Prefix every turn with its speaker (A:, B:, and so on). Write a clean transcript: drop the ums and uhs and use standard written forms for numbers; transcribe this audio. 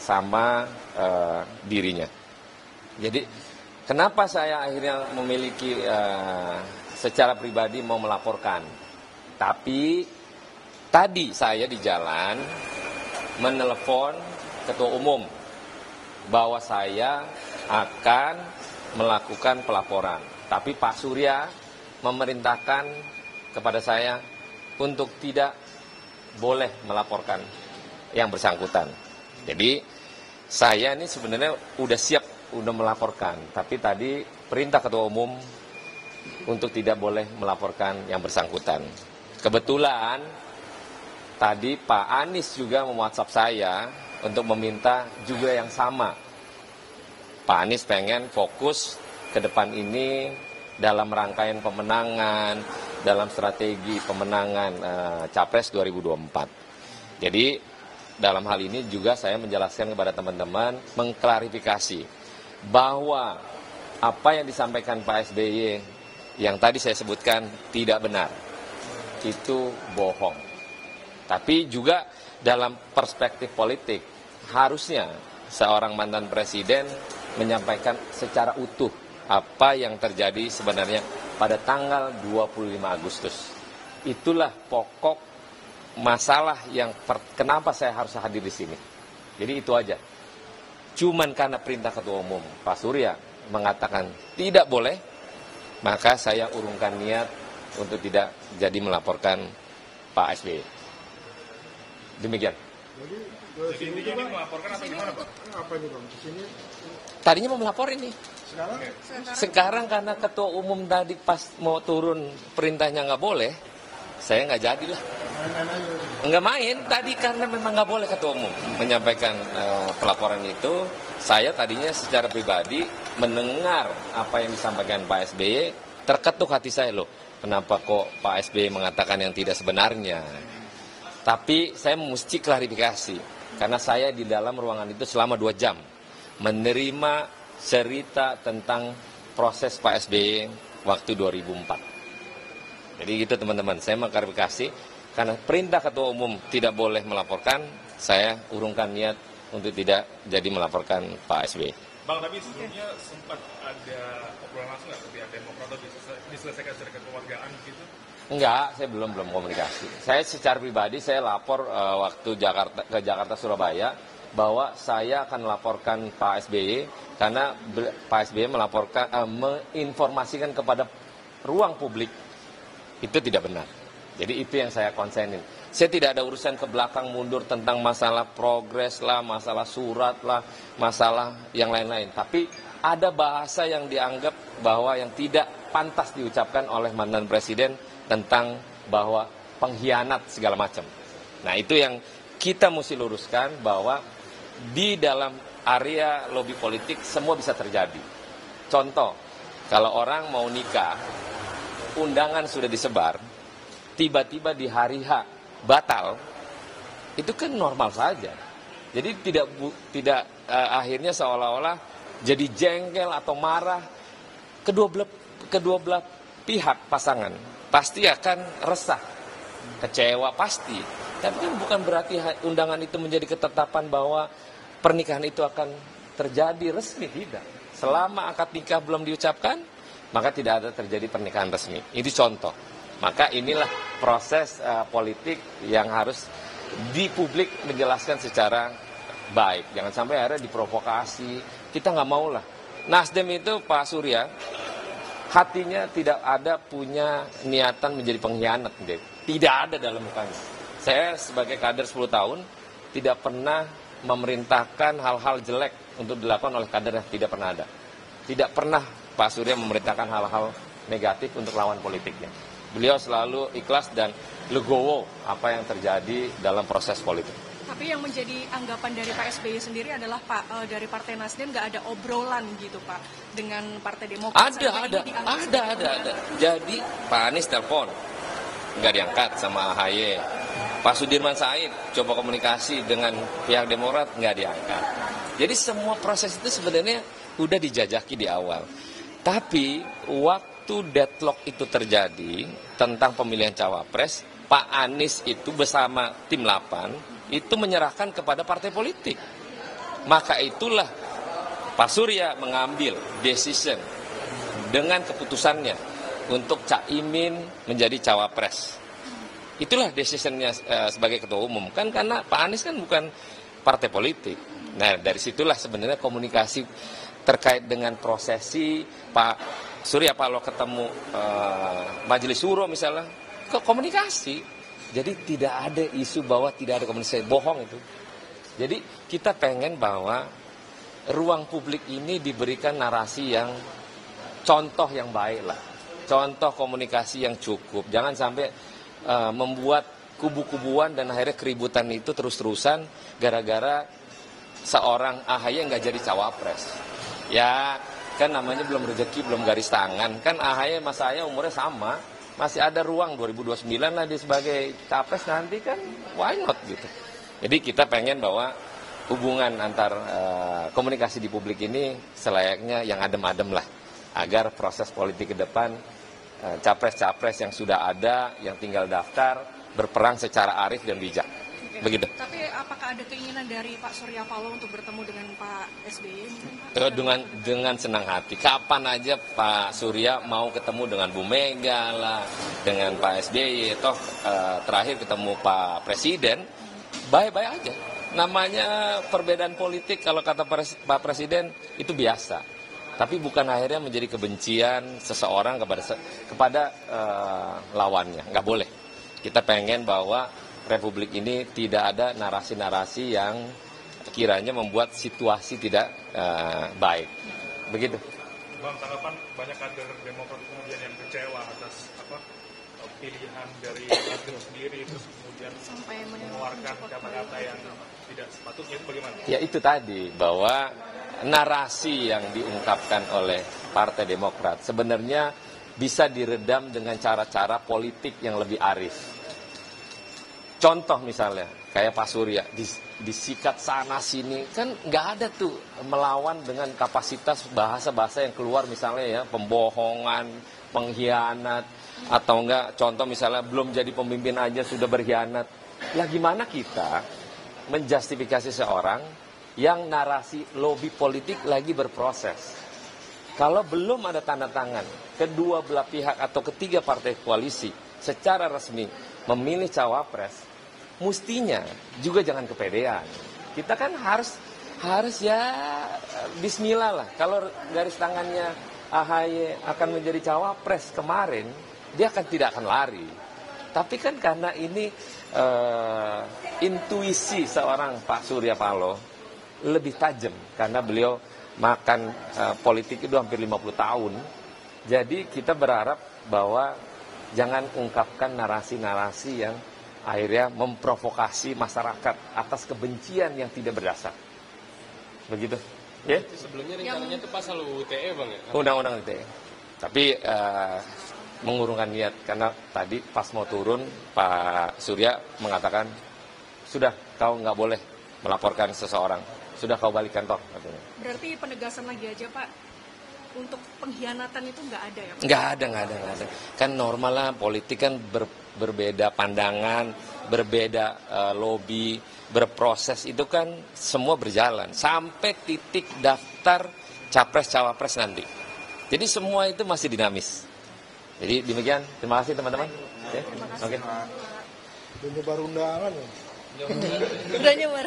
A: sama dirinya. Jadi kenapa saya akhirnya memiliki secara pribadi mau melaporkan. Tapi tadi saya di jalan menelepon ketua umum bahwa saya akan melakukan pelaporan. Tapi Pak Surya memerintahkan kepada saya untuk tidak boleh melaporkan yang bersangkutan. Jadi saya ini sebenarnya udah siap, udah melaporkan. Tapi tadi perintah ketua umum untuk tidak boleh melaporkan yang bersangkutan. Kebetulan tadi Pak Anies juga mem-WhatsApp saya untuk meminta juga yang sama. Pak Anies pengen fokus ke depan ini dalam rangkaian pemenangan, dalam strategi pemenangan Capres 2024. Jadi dalam hal ini juga saya menjelaskan kepada teman-teman, mengklarifikasi bahwa apa yang disampaikan Pak SBY yang tadi saya sebutkan tidak benar. Itu bohong. Tapi juga dalam perspektif politik, harusnya seorang mantan presiden menyampaikan secara utuh apa yang terjadi sebenarnya pada tanggal 25 Agustus. Itulah pokok masalah yang kenapa saya harus hadir di sini. Jadi itu aja. Cuman karena perintah ketua umum Pak Surya mengatakan tidak boleh, maka saya urungkan niat untuk tidak jadi melaporkan Pak SBY. Demikian.
B: Jadi intinya ini melaporkan atau gimana, Pak?
C: Apa ini, Bang? Di sini
A: Tadinya mau melapor ini.
C: sekarang
A: Sekarang karena ketua umum tadi pas mau turun perintahnya nggak boleh, saya nggak jadilah.
C: main-main aja.
A: Nggak main, tadi karena memang nggak boleh ketua umum menyampaikan pelaporan itu. Saya tadinya secara pribadi mendengar apa yang disampaikan Pak SBY, terketuk hati saya loh. Kenapa kok Pak SBY mengatakan yang tidak sebenarnya? Tapi saya mesti klarifikasi, karena saya di dalam ruangan itu selama 2 jam menerima cerita tentang proses Pak SBY waktu 2004. Jadi gitu teman-teman, saya mengklarifikasi, karena perintah ketua umum tidak boleh melaporkan, saya urungkan niat untuk tidak jadi melaporkan Pak SBY.
B: Bang, tapi sebelumnya sempat ada obrolan langsung nggak ke pihak Demokrat atau diselesaikan secara kekeluargaan gitu?
A: Enggak, saya belum komunikasi. Saya secara pribadi saya lapor waktu ke Jakarta Surabaya bahwa saya akan melaporkan Pak SBY karena Pak SBY melaporkan menginformasikan kepada ruang publik itu tidak benar. Jadi itu yang saya konsenin. Saya tidak ada urusan ke belakang mundur tentang masalah progres lah, masalah surat lah, masalah yang lain-lain. Tapi ada bahasa yang dianggap bahwa yang tidak pantas diucapkan oleh mantan presiden tentang bahwa pengkhianat segala macam. Nah itu yang kita mesti luruskan, bahwa di dalam area lobi politik semua bisa terjadi. Contoh, kalau orang mau nikah, undangan sudah disebar, tiba-tiba di hari H batal, itu kan normal saja. Jadi tidak akhirnya seolah-olah jadi jengkel atau marah. Kedua belah pihak pasangan pasti akan resah, kecewa pasti. Tapi kan bukan berarti undangan itu menjadi ketetapan bahwa pernikahan itu akan terjadi resmi, tidak. Selama akad nikah belum diucapkan, maka tidak ada terjadi pernikahan resmi. Ini contoh. Maka inilah proses politik yang harus di publik menjelaskan secara baik. Jangan sampai akhirnya diprovokasi. Kita nggak mau lah. Nasdem itu Pak Surya, hatinya tidak ada punya niatan menjadi pengkhianat. Tidak ada dalam mukanya. Saya sebagai kader 10 tahun tidak pernah memerintahkan hal-hal jelek untuk dilakukan oleh kader, tidak pernah ada. Tidak pernah Pak Surya memerintahkan hal-hal negatif untuk lawan politiknya. Beliau selalu ikhlas dan legowo apa yang terjadi dalam proses politik.
D: Tapi yang menjadi anggapan dari Pak SBY sendiri adalah dari Partai Nasdem nggak ada obrolan gitu Pak dengan Partai Demokrat.
A: Ada. Jadi Pak Anies telepon, nggak diangkat sama AHY. Pak Sudirman Said coba komunikasi dengan pihak Demokrat, nggak diangkat. Jadi semua proses itu sebenarnya udah dijajaki di awal. Tapi waktu deadlock itu terjadi tentang pemilihan cawapres, Pak Anies itu bersama tim 8 itu menyerahkan kepada partai politik. Maka itulah Pak Surya mengambil decision dengan keputusannya untuk Caimin menjadi cawapres. Itulah decisionnya sebagai ketua umum. Kan karena Pak Anies kan bukan partai politik. Nah, dari situlah sebenarnya komunikasi terkait dengan prosesi Pak Surya Paloh ketemu Majelis Suro misalnya, komunikasi. Jadi tidak ada isu bahwa tidak ada komunikasi, bohong itu. Jadi kita pengen bahwa ruang publik ini diberikan narasi yang contoh yang baik lah, contoh komunikasi yang cukup. Jangan sampai membuat kubu-kubuan dan akhirnya keributan itu terus-terusan gara-gara seorang AHY nggak jadi cawapres. Ya kan namanya belum rezeki, belum garis tangan. Kan AHY sama saya umurnya sama, masih ada ruang 2029 lah dia sebagai capres nanti kan, why not gitu. Jadi kita pengen bahwa hubungan antar komunikasi di publik ini selayaknya yang adem-adem lah, agar proses politik ke depan capres-capres yang sudah ada, yang tinggal daftar, berperang secara arif dan bijak.
D: Oke.
A: Begitu.
D: Tapi apakah ada keinginan dari Pak Surya Paloh untuk bertemu dengan Pak SBY?
A: Dengan senang hati. Kapan aja Pak Surya mau ketemu dengan Bu Mega lah, dengan Pak SBY, toh terakhir ketemu Pak Presiden, baik-baik aja. Namanya perbedaan politik kalau kata Pak Presiden itu biasa. Tapi bukan akhirnya menjadi kebencian seseorang kepada lawannya. Nggak boleh. Kita pengen bahwa Republik ini tidak ada narasi-narasi yang kiranya membuat situasi tidak baik. Begitu.
B: Bang, tanggapan banyak kader Demokrat kemudian yang kecewa atas pilihan dari Nasdem sendiri, terus kemudian
D: Sampai
B: mengeluarkan kata-kata yang tidak sepatutnya, itu bagaimana?
A: Ya itu tadi, bahwa narasi yang diungkapkan oleh Partai Demokrat sebenarnya bisa diredam dengan cara-cara politik yang lebih arif. Contoh misalnya, kayak Pak Surya, disikat sana sini, kan nggak ada tuh melawan dengan kapasitas bahasa-bahasa yang keluar misalnya ya, pembohongan, pengkhianat, atau enggak contoh misalnya belum jadi pemimpin aja sudah berkhianat. Lah gimana kita menjustifikasi seorang yang narasi lobby politik lagi berproses? Kalau belum ada tanda tangan kedua belah pihak atau ketiga partai koalisi secara resmi memilih cawapres, mestinya juga jangan kepedean. Kita kan harus ya bismillah lah. Kalau garis tangannya AHY akan menjadi cawapres kemarin, dia tidak akan lari. Tapi kan karena ini intuisi seorang Pak Surya Paloh lebih tajam karena beliau makan politik itu hampir 50 tahun. Jadi kita berharap bahwa jangan ungkapkan narasi-narasi yang akhirnya memprovokasi masyarakat atas kebencian yang tidak berdasar. Begitu. Ya?
E: Sebelumnya rencananya itu pasal UU ITE Bang ya?
A: Undang-undang ITE. Tapi mengurungkan niat karena tadi pas mau turun Pak Surya mengatakan sudah kau nggak boleh melaporkan seseorang, sudah kau balik kantor katanya.
D: Berarti penegasan lagi aja Pak, untuk pengkhianatan itu nggak ada ya Pak?
A: Nggak ada. Kan normal lah, politik kan berbeda pandangan, berbeda lobby, berproses itu kan semua berjalan sampai titik daftar capres-cawapres nanti. Jadi semua itu masih dinamis. Jadi demikian, terima kasih teman-teman. Oke.
C: Udah nyebar undangan ya.
D: Udah nyebar.